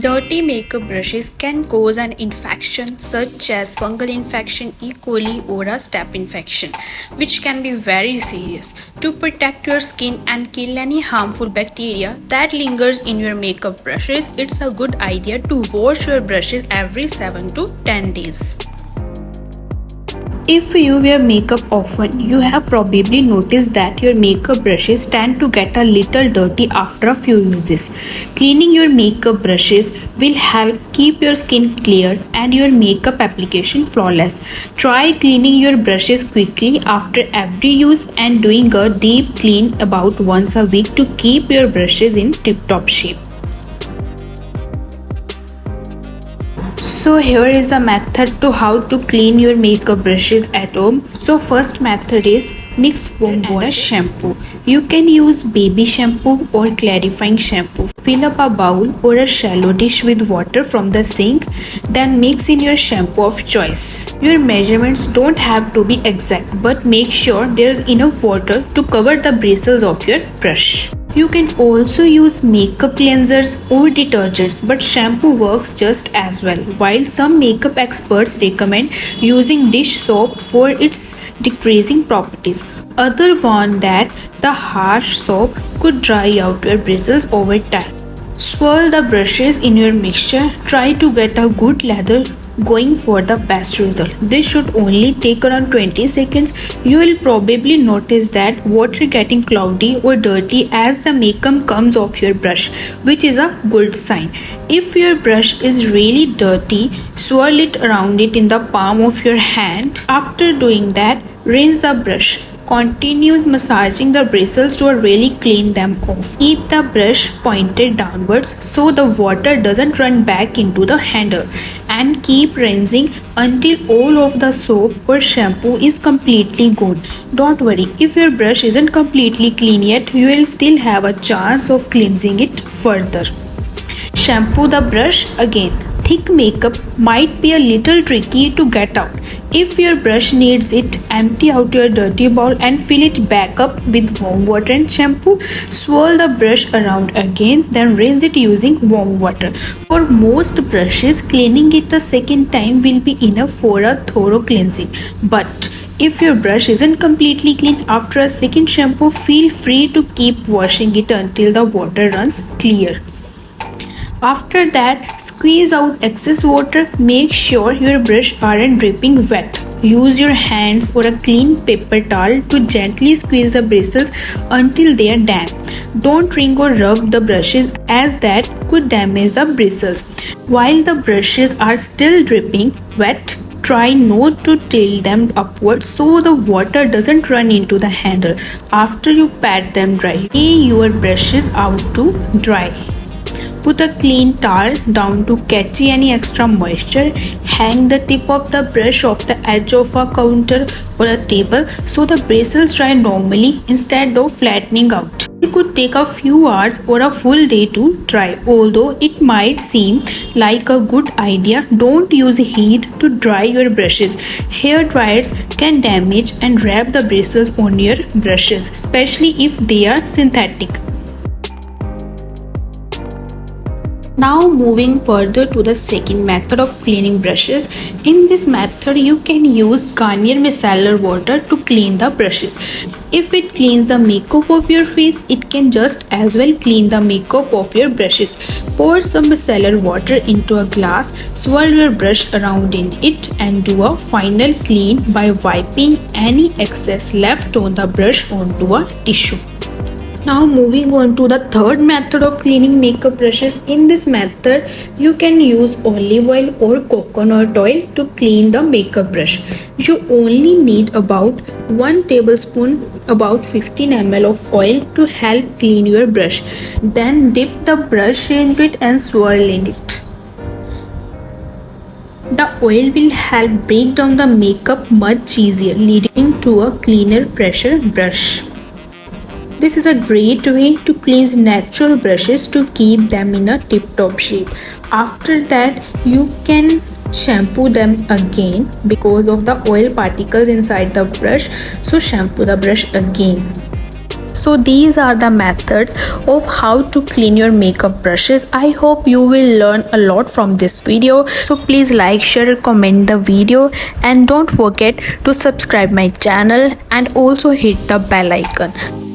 Dirty makeup brushes can cause an infection such as fungal infection, E. coli, or a staph infection, which can be very serious. To protect your skin and kill any harmful bacteria that lingers in your makeup brushes, it's a good idea to wash your brushes every 7 to 10 days. If you wear makeup often, you have probably noticed that your makeup brushes tend to get a little dirty after a few uses. Cleaning your makeup brushes will help keep your skin clear and your makeup application flawless. Try cleaning your brushes quickly after every use and doing a deep clean about once a week to keep your brushes in tip-top shape. So here is a method to how to clean your makeup brushes at home. So first method is mix warm water and a shampoo. You can use baby shampoo or clarifying shampoo. Fill up a bowl or a shallow dish with water from the sink. Then mix in your shampoo of choice. Your measurements don't have to be exact, but make sure there's enough water to cover the bristles of your brush. You can also use makeup cleansers or detergents, but shampoo works just as well. While some makeup experts recommend using dish soap for its decreasing properties, others warn that the harsh soap could dry out your bristles over time. Swirl the brushes in your mixture. Try to get a good lather going for the best result. This should only take around 20 seconds. You will probably notice that water getting cloudy or dirty as the makeup comes off your brush, which is a good sign. If your brush is really dirty, swirl it around it in the palm of your hand. After doing that, rinse the brush. Continue massaging the bristles to really clean them off. Keep the brush pointed downwards so the water doesn't run back into the handle, and keep rinsing until all of the soap or shampoo is completely gone. Don't worry, if your brush isn't completely clean yet, you will still have a chance of cleansing it further. Shampoo the brush again. Thick makeup might be a little tricky to get out. If your brush needs it, empty out your dirty bowl and fill it back up with warm water and shampoo. Swirl the brush around again, then rinse it using warm water. For most brushes, cleaning it a second time will be enough for a thorough cleansing. But if your brush isn't completely clean after a second shampoo, feel free to keep washing it until the water runs clear. After that, squeeze out excess water. Make sure your brush aren't dripping wet. Use your hands or a clean paper towel to gently squeeze the bristles until they are damp. Don't wring or rub the brushes as that could damage the bristles. While the brushes are still dripping wet, try not to tilt them upwards so the water doesn't run into the handle. After you pat them dry, lay your brushes out to dry. Put a clean towel down to catch any extra moisture. Hang the tip of the brush off the edge of a counter or a table so the bristles dry normally instead of flattening out. It could take a few hours or a full day to dry. Although it might seem like a good idea, don't use heat to dry your brushes. Hair dryers can damage and wrap the bristles on your brushes, especially if they are synthetic. Now moving further to the second method of cleaning brushes. In this method, you can use Garnier micellar water to clean the brushes. If it cleans the makeup of your face, it can just as well clean the makeup of your brushes. Pour some micellar water into a glass, swirl your brush around in it and do a final clean by wiping any excess left on the brush onto a tissue. Now moving on to the third method of cleaning makeup brushes. In this method, you can use olive oil or coconut oil to clean the makeup brush. You only need about 1 tablespoon, about 15 ml of oil to help clean your brush. Then dip the brush into it and swirl in it. The oil will help break down the makeup much easier, leading to a cleaner, fresher brush. This is a great way to cleanse natural brushes to keep them in a tip-top shape. After that, you can shampoo them again because of the oil particles inside the brush. So shampoo the brush again. So these are the methods of how to clean your makeup brushes. I hope you will learn a lot from this video. So please like, share, comment the video, and don't forget to subscribe my channel and also hit the bell icon.